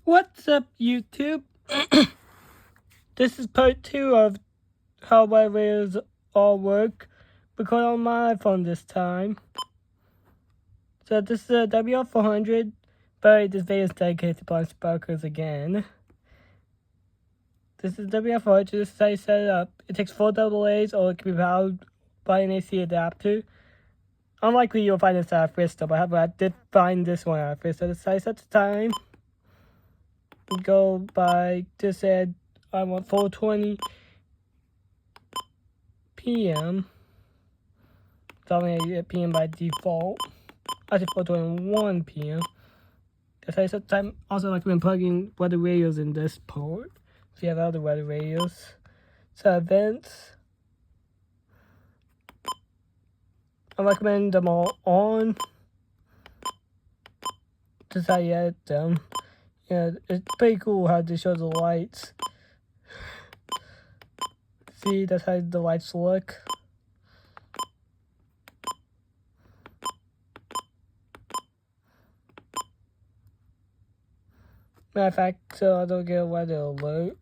What's up, YouTube? This is part 2 of how weather radios all work. Recorded on my iPhone this time. So this is a WL400, but this video is dedicated to Plum Sparkles again. This is WL400, this is how you set it up. It takes 4 AA's, or it can be powered by an AC adapter. Unlikely you'll find this at Bristol, but however, I did find this one at Bristol. This is how you set the time. Go by, just said I want 4:20 p.m. It's only at p.m. by default. I said 4:21 p.m. That's how you set the time. Also, I recommend plugging weather radios in this port. If you have other weather radios. So events. I recommend them all on. Just how you edit them. Yeah, it's pretty cool how they show the lights. See, that's how the lights look. Matter of fact, so I don't get a weather alert.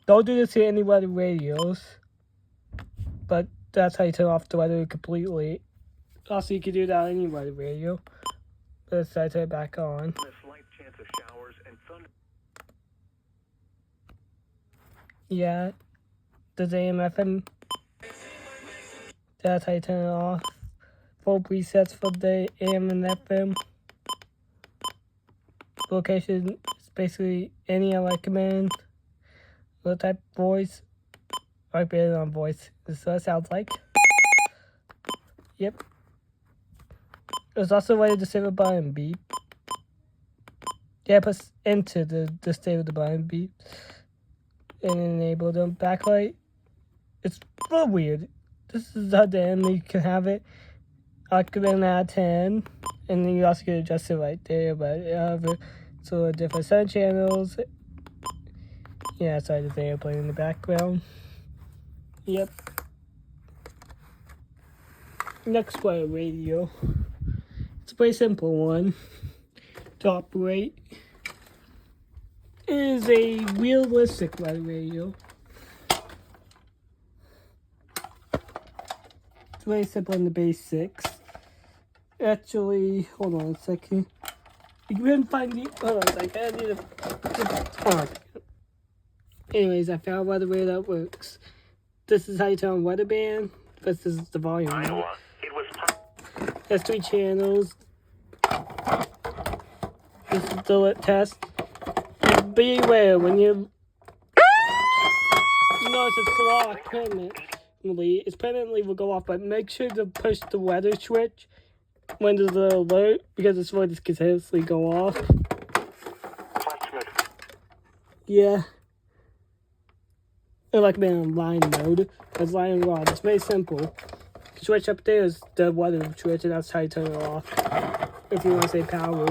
Don't do this to any weather radios. But that's how you turn off the weather completely. Also, you can do that on any weather radio. But let's turn it back on. Yeah, there's AM, FM. That's how you turn it off. Full presets for the AM and FM. Location is basically any I recommend. What type of voice? I put it on voice. This is what it sounds like. Yep. There's also a way to disable button beep. Yeah, press enter to disable the button beep. And enable the backlight. It's a little weird. This is how the enemy can have it. I recommend that 10. And then you also can adjust it right there. But so different sound channels. Yeah, sorry, the video playing in the background. Yep. Next weather radio. It's a pretty simple one to operate. It is a realistic weather radio. It's very simple in the basics. Actually, hold on a second. You can find the. Hold on a second. I need to. Hold on. Anyways, I found a weather radio that works. This is how you turn on weather band. This is the volume. There's 3 channels. This is the lit test. Be aware when you notice it's locked permanently. It's permanently will go off, but make sure to push the weather switch when there's an alert because it's going to continuously go off. Yeah. I recommend on line mode. That's line and rod. It's very simple. Switch up there is the weather switch, and that's how you turn it off. If you want to say power.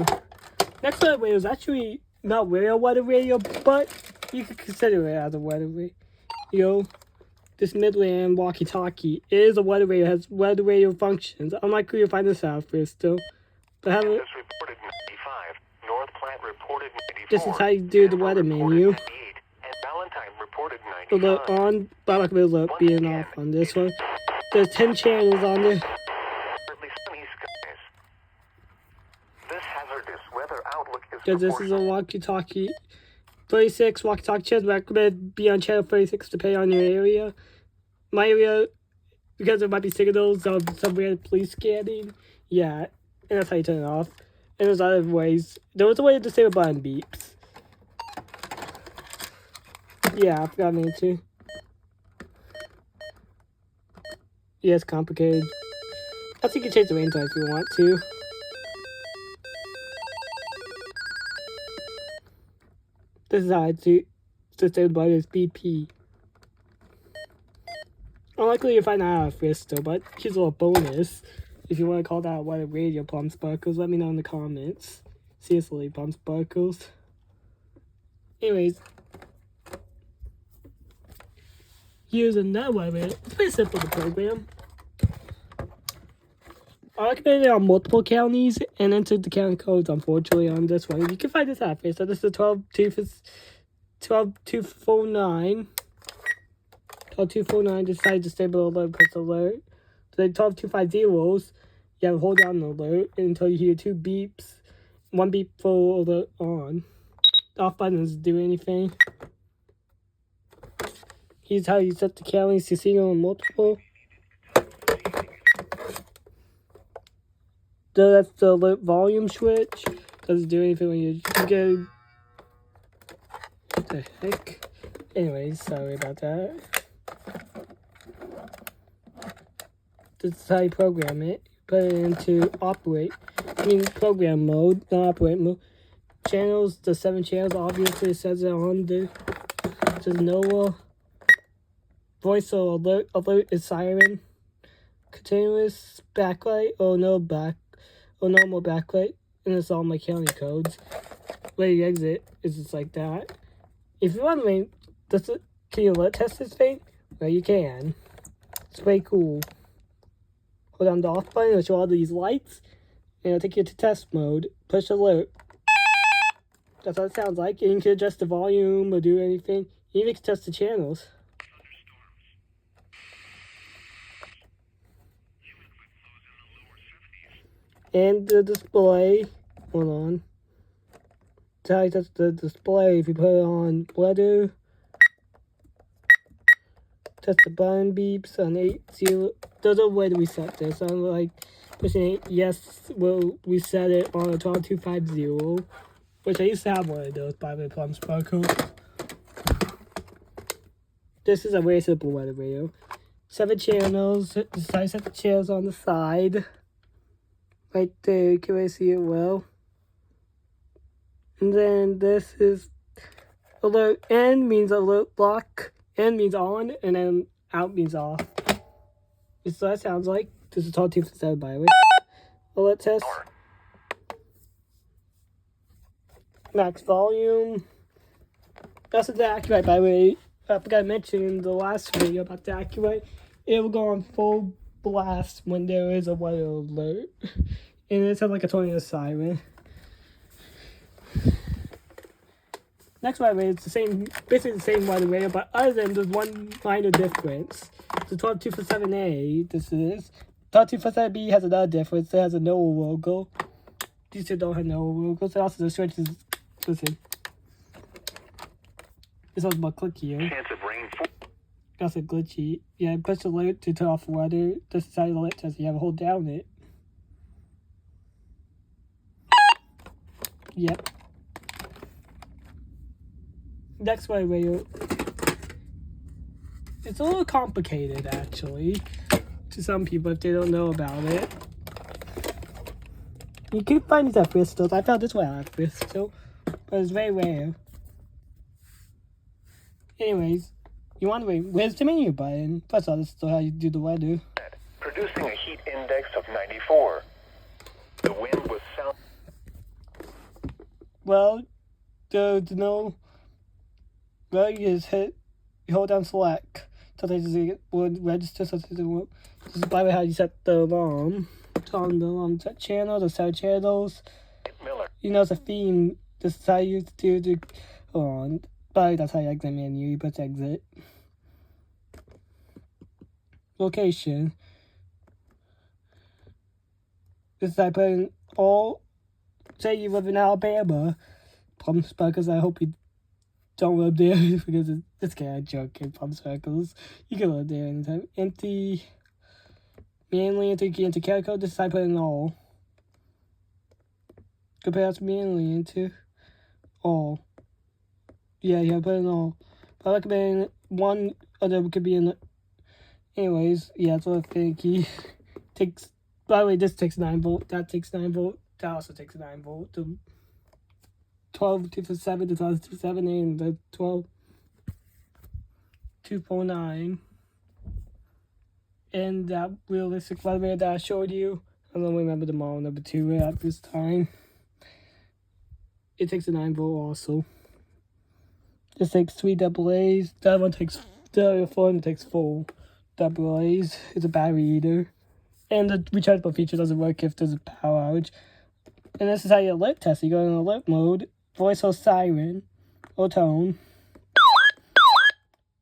Next weather radio is actually not really a weather radio, but you could consider it as a weather radio. This Midland walkie-talkie is a weather radio. It has weather radio functions. Unlikely you'll find this out first still. But have it. This is how you do the weather menu. Alert on, but I recommend alert being off on this one. There's 10 channels on there. Because this is a walkie-talkie. 36 walkie-talkie channels. Recommend be on channel 36 depending on your area. My area, because there might be signals of some weird police scanning. Yeah, and that's how you turn it off. And there's other ways. There was a way to disable button beeps. Yeah, I forgot me too. Yeah, it's complicated. Also, you can change the ringtone if you want to. This is how I do disabled by this BP. Unlikely you'll find that out first though, but here's a little bonus. If you want to call that weather radio Plum Sparkles, let me know in the comments. Seriously, Plum Sparkles. Anyways. Here's another weather radio. It's pretty simple to program. I recommend it on multiple counties and entered the county codes, unfortunately, on this one. You can find this out first. So this is 12249. 12249 decide to disable alert, press alert. So then 12250, you have to hold down the alert until you hear 2 beeps. 1 beep for alert on. The off button doesn't do anything. Here's how you set the counties to single and multiple. So that's the alert volume switch. Doesn't do anything when you go. What the heck? Anyways, sorry about that. This is how you program it. Put it into program mode, not operate mode. Channels, the 7 channels, obviously it says it on the. It says NOAA. Voice or alert is siren. Continuous backlight or normal backlight. And it's all my county codes. Where you exit is just like that. If you're wondering, can you alert test this thing? Well, you can. It's pretty cool. Hold down the off button, it'll show all these lights, and it'll take you to test mode. Push alert. That's what it sounds like. And you can adjust the volume or do anything. You even can test the channels. And the display, hold on. That's the display. If you put it on weather, test the button beeps on 80. There's a way to reset this. I'm like pushing 8. Yes, we'll reset it on a 12250, which I used to have one of those by the Plum Sparkles. This is a very simple weather radio. 7 channels. Decide to set the channels on the side. Right there, can I see it well? And then this is alert. N means alert lock. N means on, and then out means off. This is what that sounds like. This is all 257, by the way. Alert test. Max volume. That's the accurate, by the way. I forgot to mention in the last video about the accurate. It will go on full blast when there is a weather alert. And it sounds like a tornado siren. Next weather radio is the same, basically the same weather radio, but other than there's one minor difference. The 12247A, this is. 12247B has another difference. It has a NOAA logo. These two don't have NOAA logos. And also the switch is, listen. This one's about click here. Chance of rain. That's a glitchy. Yeah, push alert to turn off weather. This is how you alert test. You have to hold down it. Yep. Next weather radio. It's a little complicated, actually, to some people if they don't know about it. You can find these at Bristol. I found this one at Bristol, but it's very rare. Anyways, you wonder where's the menu button? First of all, this is how you do the weather. Producing a heat index of 94. The wind was south. Well, there's no. Well, you just you hold down select. So they just would register. So they will. This is by the way how you set the alarm. On the alarm set channel, the set channels. Miller. You know, it's a theme. This is how you do the. Hold on. But that's how you exit menu. You press exit. Location. This is I put in all. Say you live in Alabama. Plum Sparkles. I hope you don't live there because it's kind of joking. Plum Sparkles. You can live there anytime. Empty. Manually into carry code. This is I put in all. Compare to manually into all. Yeah, you have put in all. But I recommend one other could be in the. Anyways, yeah, it's a little finicky. Takes. By the way, this takes 9 volt. That takes 9 volt. That also takes 9 volt. The 12247, the 12247, and the 12249. And that realistic weather that I showed you. I don't remember the model number 2 at this time. It takes a 9 volt also. This takes 3 AA's. The other one takes. The other one takes 4 AA's. It's a battery eater. And the rechargeable feature doesn't work if there's a power outage. And this is how you alert test. You go in alert mode, voice or siren, or tone.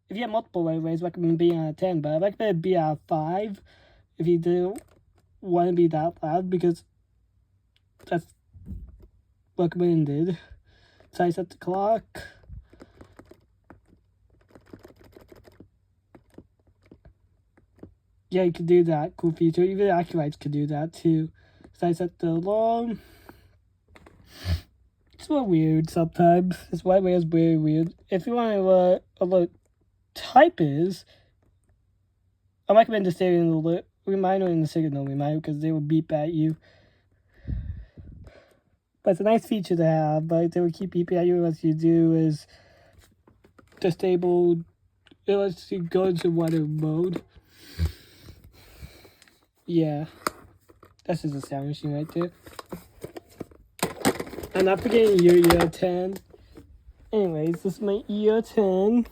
If you have multiple ways, recommend B out of 10, but I recommend B out of 5 if you do want to be that loud, because that's recommended. So I set the clock. Yeah, you can do that. Cool feature. Even Accurites can do that too. So I set the alarm. It's a little weird sometimes. This white way is very weird. If you want to alert type is, I recommend disabling the alert reminder and the signal reminder because they will beep at you. But it's a nice feature to have, but they will keep beeping at you unless you do is disable, unless you go into weather mode. Yeah, that's just a sound machine right there. I'm not forgetting your year 10. Anyways, this is my year 10.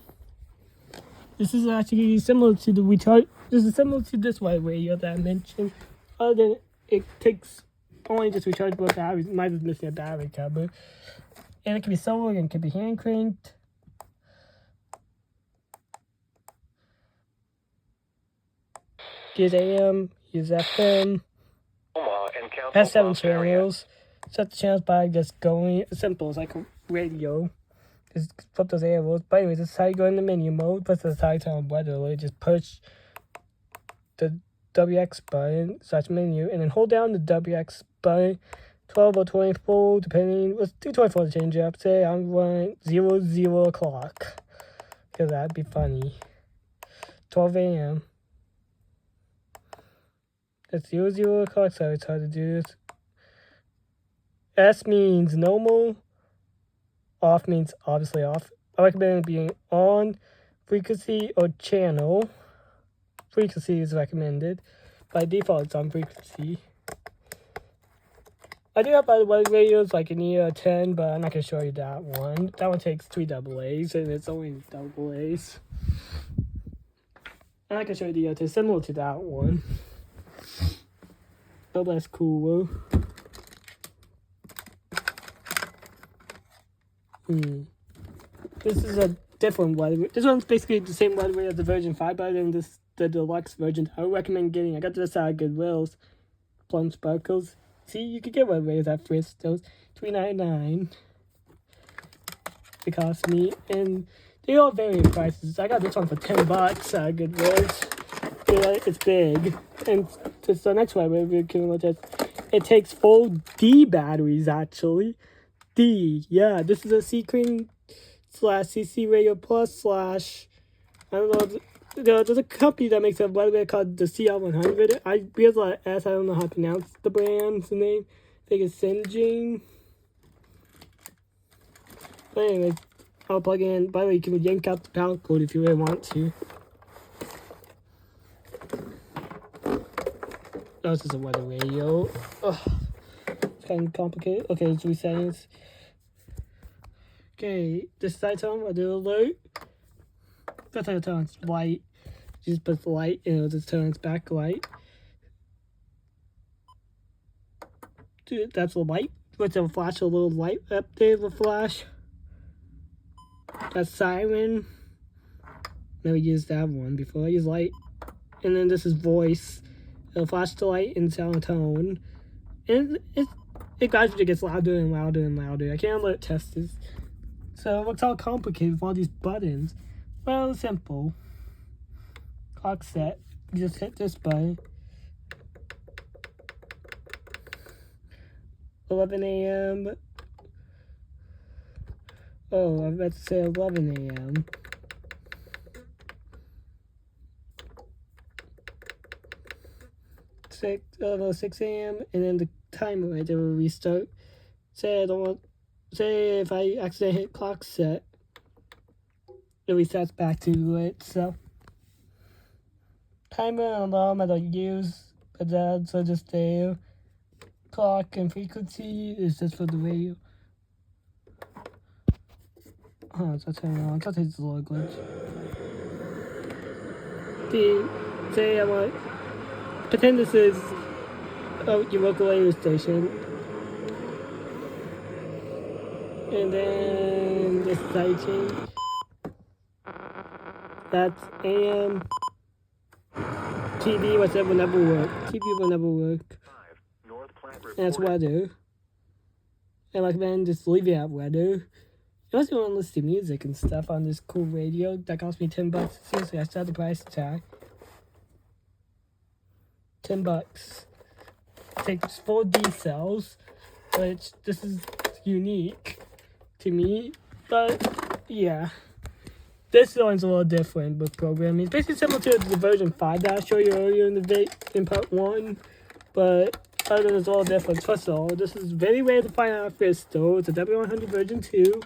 This is actually similar to the recharge. This is similar to this white radio that I mentioned. Other than it takes only just rechargeable batteries. Mine is missing a battery cover. And it can be solar and it can be hand cranked. Here's AM, here's FM. Omaha and Council Has 7 Bluffs area. channels. Set the channels by just going simple. It's like a radio. Just flip those arrows. But anyways, this is how you go in the menu mode. Plus this is how you turn on weather alert. Just push the WX button, slash menu, and then hold down the WX button. 12 or 24, depending. Let's do 24 to change it up. Say I'm going 00 o'clock. Because that'd be funny. 12 a.m. That's 00 o'clock, so it's hard to do this. S means normal. Off means obviously off. I recommend it being on, frequency, or channel. Frequency is recommended. By default, it's on frequency. I do have by the way radios like an ER10, but I'm not going to show you that one. That one takes 3 AA's, and it's only AA's. I'm not going to show you the ER10, similar to that one. But that's cooler. This is a different weather. This one's basically the same weather as the version 5, but then the deluxe version. I would recommend getting. I got this out of Goodwill's. Plum Sparkles. See, you could get weather at Frisco's. $3.99. It cost me, and they all vary in prices. I got this one for $10 at Goodwill's. Yeah, it's big, and just the next one we can look at. It takes full D batteries actually. D, yeah, this is a C-Cream /CC Radio Plus / I don't know, there's a company that makes a weather called the CL100. I realize I don't know how to pronounce the brand's name. I think it's Sinjin. But anyway, I'll plug in. By the way, you can yank out the power cord if you really want to. Oh, this is a weather radio. Ugh. It's kind of complicated. Okay, it's 3 settings. Okay, this side tone, I do alert. That's how it turns light. You just put the light and it'll just turn its backlight. Dude, that's a light. Which will flash a little light up there, the flash. That's siren. Never used that one before. I use light. And then this is voice. It'll flash the light and sound tone. And it gradually gets louder and louder and louder. I can't let it test this. So it looks all complicated with all these buttons. Well, simple. Clock set. You just hit this button. 11 a.m. Oh, I was about to say 11 a.m. About 6 a.m. and then the timer right there will restart. Say if I accidentally hit clock set, it resets back to it. So timer and alarm I don't use, but that's just there. Clock and frequency is just for the radio. Oh, it's not turning on. It's a little glitch. Say I want pretend this is your local radio station. And then this side change. That's AM. TV, whatever, will never work. TV will never work. And that's weather. I recommend just leave it at weather. Unless you want to listen to music and stuff on this cool radio that cost me $10. Seriously, I saw the price tag. $10. Takes 4 D cells, which this is unique to me. But yeah, this one's a little different with programming. It's basically similar to the version 5 that I showed you earlier in part 1, but other than it's all different. First of all, this is very rare to find out for a store. It's a W100 version 2.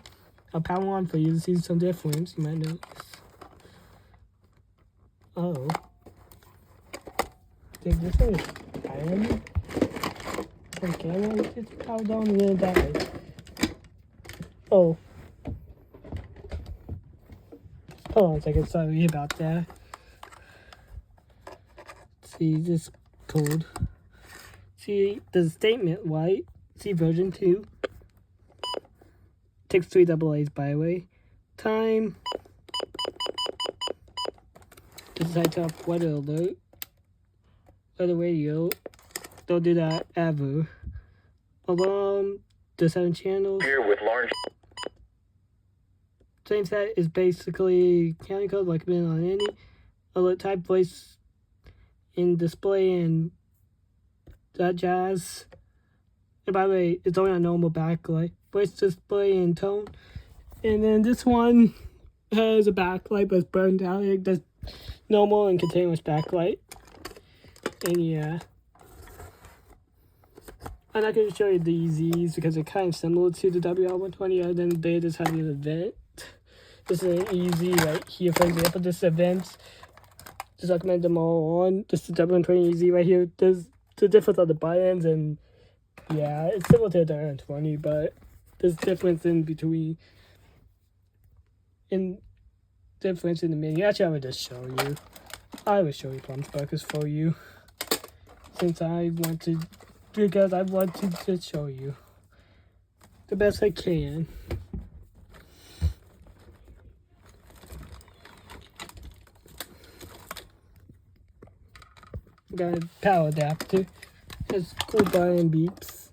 I'll power on for you to see some difference. You might notice. Oh. Think this one is iron? Okay, it's powered on and then it died. Oh. Hold on a second, sorry about that. See this code. See the statement, right? See version 2. Takes 3 AA's, by the way. Time. Decide to off weather alert. Weather radio. Don't do that ever. Alarm. The 7 channels. Here with large. Same set is basically counting code like been on any alert type, voice in display, and that jazz. And by the way, it's only on normal backlight. Voice display and tone. And then this one has a backlight but it's burned out. It does normal and continuous backlight. And yeah. I'm not going to show you these because they're kind of similar to the WR120 other than they just have an event. This is an easy right here, for example. This event, just recommend them all on. This is W120 easy right here. There's the difference on the buttons, and yeah, it's similar to the W120, but there's difference in between. Difference in the menu. Actually, I would just show you. I will show you Plum Sparkles for you. Since I want to, because I want to just show you the best I can. Got a power adapter. It's cool button beeps.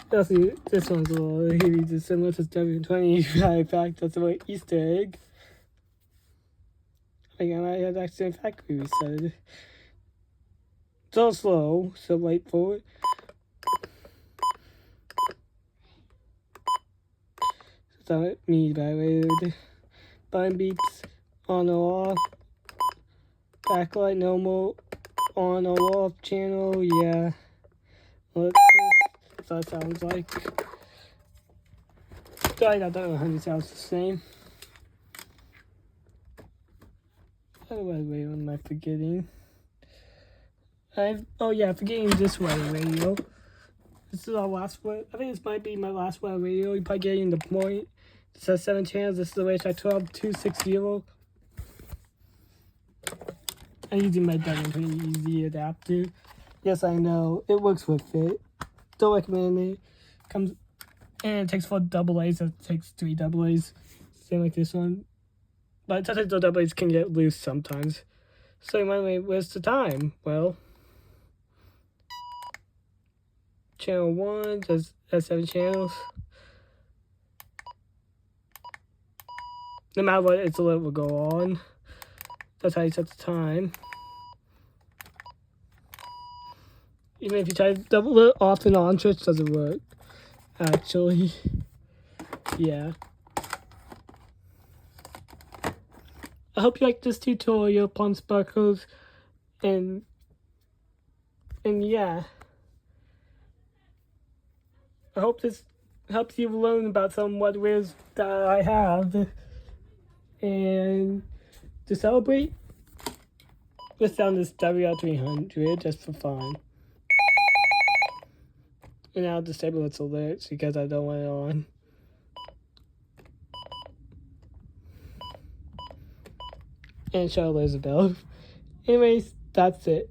Also, this one's a little heavy, just similar to W20. In fact, that's a Easter egg. I might have actually factory reset it. It's all slow, so wait for it. It's not me, by the way. Button beeps on or off. Backlight normal. On or off channel, yeah. Look, that sounds like. Sorry, I don't know how it sounds the same. Oh, wait, what am I forgetting? Oh yeah, forgetting this weather radio. This is our last one. I think this might be my last weather radio. You're probably getting the point. It says 7 channels. This is the WHI 12260. I'm using my W120 easy adapter. Yes, I know. It works with it. Don't recommend it. Comes and it takes 4 AA's. It takes 3 AA's. Same like this one. But sometimes those AA's can get loose sometimes. So you might wait, where's the time? Well, channel 1 has 7 channels. No matter what, its alert will go on. That's how you set the time. Even if you try to double it off and on, switch doesn't work. Actually, yeah. I hope you like this tutorial, Plum Sparkles, and yeah. I hope this helps you learn about some what ways that I have, and to celebrate, let's sound this WR300 just for fun. And I'll disable its alerts because I don't want it on. And show Elizabeth. Anyways, that's it.